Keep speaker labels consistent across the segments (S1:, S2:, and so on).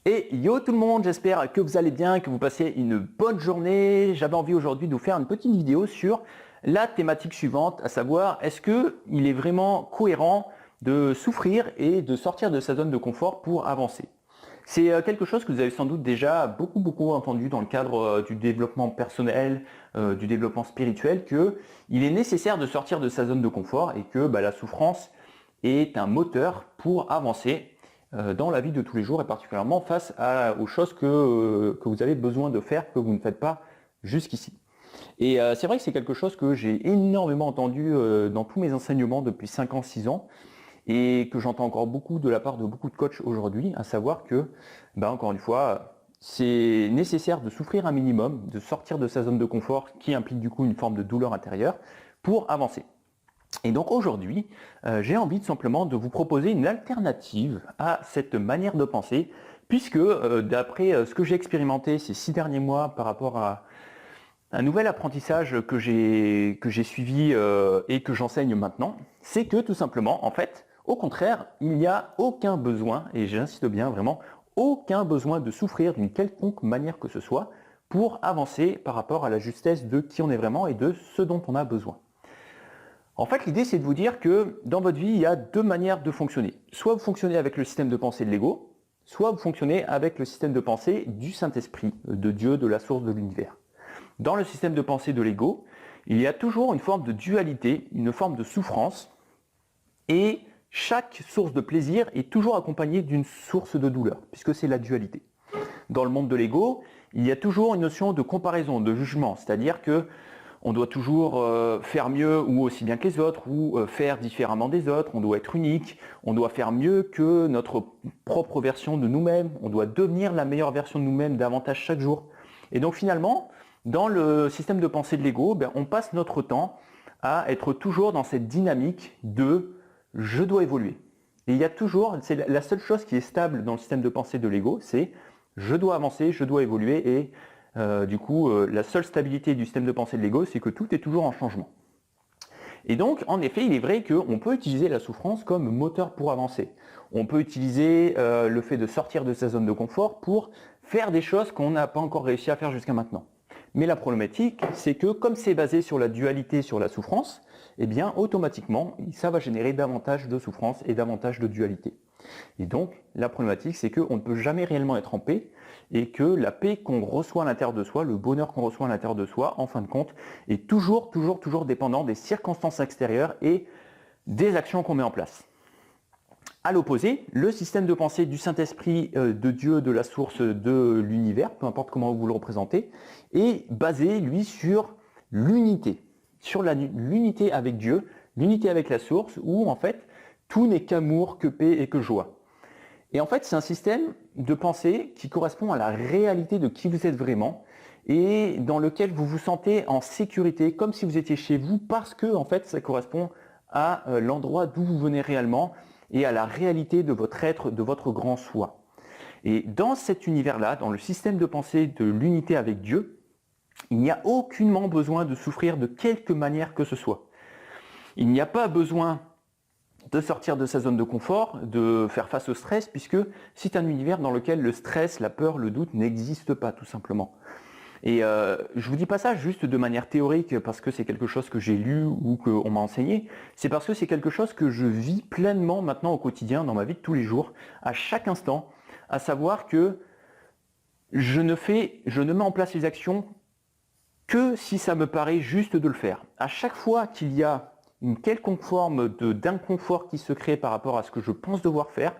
S1: Et yo tout le monde, j'espère que vous allez bien, que vous passez une bonne journée. J'avais envie aujourd'hui de vous faire une petite vidéo sur la thématique suivante, à savoir est-ce qu'il est vraiment cohérent de souffrir et de sortir de sa zone de confort pour avancer. C'est quelque chose que vous avez sans doute déjà beaucoup entendu dans le cadre du développement personnel, du développement spirituel, qu'il est nécessaire de sortir de sa zone de confort et que la souffrance est un moteur pour avancer dans la vie de tous les jours et particulièrement face aux choses que vous avez besoin de faire, que vous ne faites pas jusqu'ici. Et c'est vrai que c'est quelque chose que j'ai énormément entendu dans tous mes enseignements depuis 5 ans, 6 ans et que j'entends encore beaucoup de la part de beaucoup de coachs aujourd'hui, à savoir que, encore une fois, c'est nécessaire de souffrir un minimum, de sortir de sa zone de confort qui implique du coup une forme de douleur intérieure pour avancer. Et donc aujourd'hui, j'ai envie simplement de vous proposer une alternative à cette manière de penser, puisque d'après ce que j'ai expérimenté ces 6 derniers mois par rapport à un nouvel apprentissage que j'ai suivi et que j'enseigne maintenant, c'est que tout simplement, en fait, au contraire, il n'y a aucun besoin, et j'insiste bien vraiment, aucun besoin de souffrir d'une quelconque manière que ce soit pour avancer par rapport à la justesse de qui on est vraiment et de ce dont on a besoin. En fait, l'idée, c'est de vous dire que dans votre vie, il y a 2 manières de fonctionner. Soit vous fonctionnez avec le système de pensée de l'ego, soit vous fonctionnez avec le système de pensée du Saint-Esprit, de Dieu, de la source de l'univers. Dans le système de pensée de l'ego, il y a toujours une forme de dualité, une forme de souffrance, et chaque source de plaisir est toujours accompagnée d'une source de douleur, puisque c'est la dualité. Dans le monde de l'ego, il y a toujours une notion de comparaison, de jugement, c'est-à-dire que on doit toujours faire mieux ou aussi bien que les autres, ou faire différemment des autres, on doit être unique, on doit faire mieux que notre propre version de nous-mêmes, on doit devenir la meilleure version de nous-mêmes davantage chaque jour. Et donc finalement, dans le système de pensée de l'ego, on passe notre temps à être toujours dans cette dynamique de « je dois évoluer ». Et il y a toujours, c'est la seule chose qui est stable dans le système de pensée de l'ego, c'est « je dois avancer, je dois évoluer » et du coup, la seule stabilité du système de pensée de l'ego, c'est que tout est toujours en changement. Et donc, en effet, il est vrai qu'on peut utiliser la souffrance comme moteur pour avancer. On peut utiliser le fait de sortir de sa zone de confort pour faire des choses qu'on n'a pas encore réussi à faire jusqu'à maintenant. Mais la problématique, c'est que comme c'est basé sur la dualité, sur la souffrance, eh bien, automatiquement, ça va générer davantage de souffrance et davantage de dualité. Et donc, la problématique, c'est qu'on ne peut jamais réellement être en paix et que la paix qu'on reçoit à l'intérieur de soi, le bonheur qu'on reçoit à l'intérieur de soi, en fin de compte, est toujours dépendant des circonstances extérieures et des actions qu'on met en place. À l'opposé, le système de pensée du Saint-Esprit, de Dieu, de la source de l'univers, peu importe comment vous le représentez, est basé, lui, sur l'unité. Sur l'unité avec Dieu, l'unité avec la source, où en fait, tout n'est qu'amour, que paix et que joie. Et en fait, c'est un système de pensée qui correspond à la réalité de qui vous êtes vraiment et dans lequel vous vous sentez en sécurité, comme si vous étiez chez vous, parce que en fait, ça correspond à l'endroit d'où vous venez réellement et à la réalité de votre être, de votre grand soi. Et dans cet univers-là, dans le système de pensée de l'unité avec Dieu, il n'y a aucunement besoin de souffrir de quelque manière que ce soit. Il n'y a pas besoin de sortir de sa zone de confort, de faire face au stress, puisque c'est un univers dans lequel le stress, la peur, le doute n'existent pas tout simplement. Et je vous dis pas ça juste de manière théorique parce que c'est quelque chose que j'ai lu ou qu'on m'a enseigné, c'est parce que c'est quelque chose que je vis pleinement maintenant au quotidien, dans ma vie de tous les jours, à chaque instant, à savoir que je ne mets en place les actions que si ça me paraît juste de le faire. À chaque fois qu'il y a une quelconque forme d'inconfort qui se crée par rapport à ce que je pense devoir faire,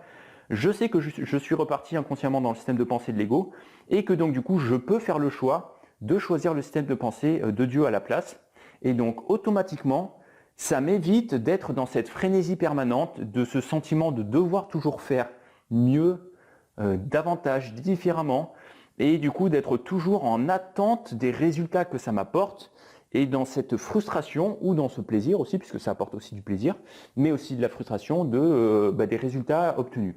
S1: je sais que je suis reparti inconsciemment dans le système de pensée de l'ego et que donc du coup je peux faire le choix de choisir le système de pensée de Dieu à la place. Et donc automatiquement, ça m'évite d'être dans cette frénésie permanente, de ce sentiment de devoir toujours faire mieux, davantage, différemment, et du coup d'être toujours en attente des résultats que ça m'apporte, et dans cette frustration ou dans ce plaisir aussi, puisque ça apporte aussi du plaisir, mais aussi de la frustration des résultats obtenus.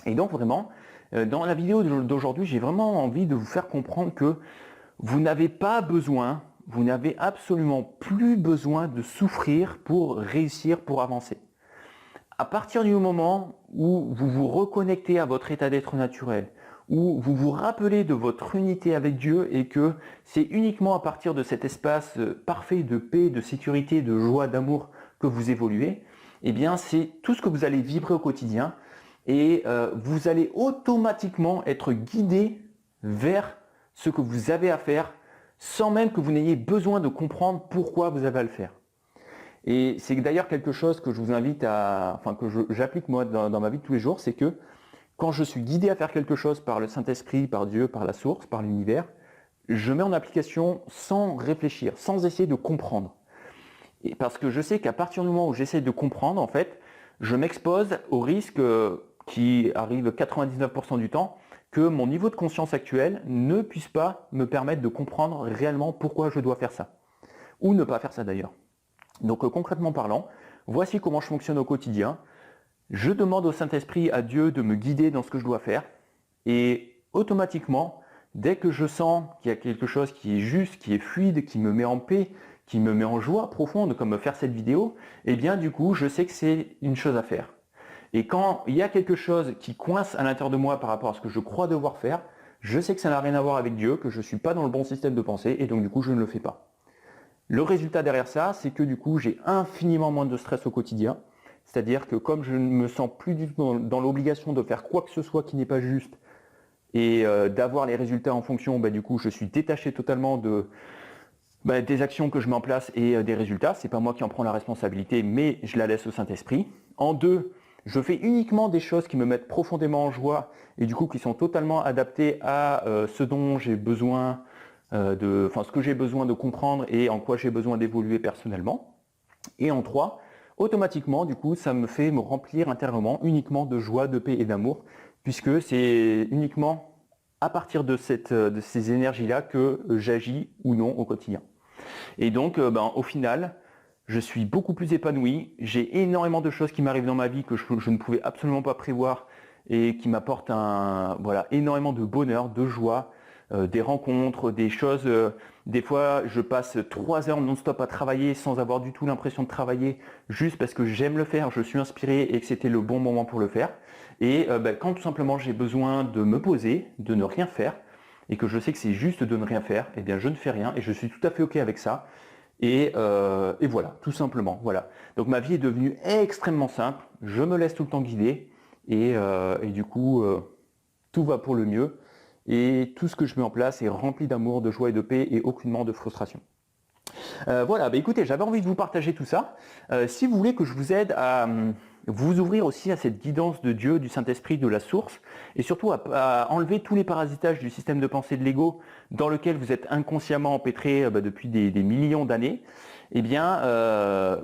S1: Et donc vraiment, dans la vidéo d'aujourd'hui, j'ai vraiment envie de vous faire comprendre que vous n'avez pas besoin, vous n'avez absolument plus besoin de souffrir pour réussir, pour avancer. À partir du moment où vous vous reconnectez à votre état d'être naturel, où vous vous rappelez de votre unité avec Dieu et que c'est uniquement à partir de cet espace parfait de paix, de sécurité, de joie, d'amour que vous évoluez, eh bien c'est tout ce que vous allez vibrer au quotidien et vous allez automatiquement être guidé vers ce que vous avez à faire sans même que vous n'ayez besoin de comprendre pourquoi vous avez à le faire. Et c'est d'ailleurs quelque chose que je vous invite à, enfin que j'applique moi dans ma vie de tous les jours, c'est que quand je suis guidé à faire quelque chose par le Saint-Esprit, par Dieu, par la source, par l'univers, je mets en application sans réfléchir, sans essayer de comprendre. Et parce que je sais qu'à partir du moment où j'essaie de comprendre, en fait, je m'expose au risque qui arrive 99% du temps, que mon niveau de conscience actuel ne puisse pas me permettre de comprendre réellement pourquoi je dois faire ça. Ou ne pas faire ça d'ailleurs. Donc concrètement parlant, voici comment je fonctionne au quotidien. Je demande au Saint-Esprit, à Dieu, de me guider dans ce que je dois faire. Et automatiquement, dès que je sens qu'il y a quelque chose qui est juste, qui est fluide, qui me met en paix, qui me met en joie profonde, comme faire cette vidéo, eh bien du coup, je sais que c'est une chose à faire. Et quand il y a quelque chose qui coince à l'intérieur de moi par rapport à ce que je crois devoir faire, je sais que ça n'a rien à voir avec Dieu, que je ne suis pas dans le bon système de pensée, et donc du coup, je ne le fais pas. Le résultat derrière ça, c'est que du coup, j'ai infiniment moins de stress au quotidien. C'est-à-dire que comme je ne me sens plus du tout dans l'obligation de faire quoi que ce soit qui n'est pas juste et d'avoir les résultats en fonction, du coup, je suis détaché totalement des actions que je mets en place et des résultats. Ce n'est pas moi qui en prends la responsabilité, mais je la laisse au Saint-Esprit. En deux, je fais uniquement des choses qui me mettent profondément en joie et du coup qui sont totalement adaptées à ce dont j'ai besoin ce que j'ai besoin de comprendre et en quoi j'ai besoin d'évoluer personnellement. Et en trois, automatiquement, du coup, ça me fait me remplir intérieurement uniquement de joie, de paix et d'amour, puisque c'est uniquement à partir de ces énergies-là que j'agis ou non au quotidien. Et donc, au final, je suis beaucoup plus épanoui, j'ai énormément de choses qui m'arrivent dans ma vie que je ne pouvais absolument pas prévoir et qui m'apportent énormément de bonheur, de joie, des rencontres, des choses. Des fois, je passe 3 heures non-stop à travailler sans avoir du tout l'impression de travailler, juste parce que j'aime le faire, je suis inspiré et que c'était le bon moment pour le faire. Et quand tout simplement j'ai besoin de me poser, de ne rien faire, et que je sais que c'est juste de ne rien faire, eh bien je ne fais rien et je suis tout à fait OK avec ça. Et voilà, tout simplement. Voilà. Donc ma vie est devenue extrêmement simple, je me laisse tout le temps guider, et du coup, tout va pour le mieux. Et tout ce que je mets en place est rempli d'amour, de joie et de paix et aucunement de frustration. Voilà, écoutez, j'avais envie de vous partager tout ça. Si vous voulez que je vous aide à vous ouvrir aussi à cette guidance de Dieu, du Saint-Esprit, de la source, et surtout à enlever tous les parasitages du système de pensée de l'ego dans lequel vous êtes inconsciemment empêtré depuis des millions d'années, eh bien,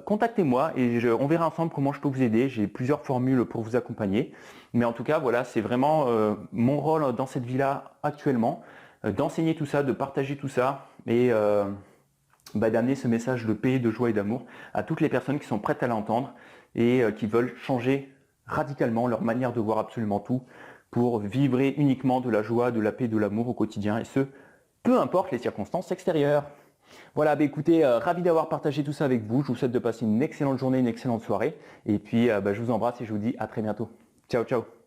S1: contactez-moi et on verra ensemble comment je peux vous aider. J'ai plusieurs formules pour vous accompagner. Mais en tout cas, voilà, c'est vraiment mon rôle dans cette vie-là actuellement, d'enseigner tout ça, de partager tout ça et d'amener ce message de paix, de joie et d'amour à toutes les personnes qui sont prêtes à l'entendre et qui veulent changer radicalement leur manière de voir absolument tout pour vibrer uniquement de la joie, de la paix, de l'amour au quotidien, et ce, peu importe les circonstances extérieures. Voilà, écoutez, ravi d'avoir partagé tout ça avec vous. Je vous souhaite de passer une excellente journée, une excellente soirée. Et puis, je vous embrasse et je vous dis à très bientôt. Ciao, ciao.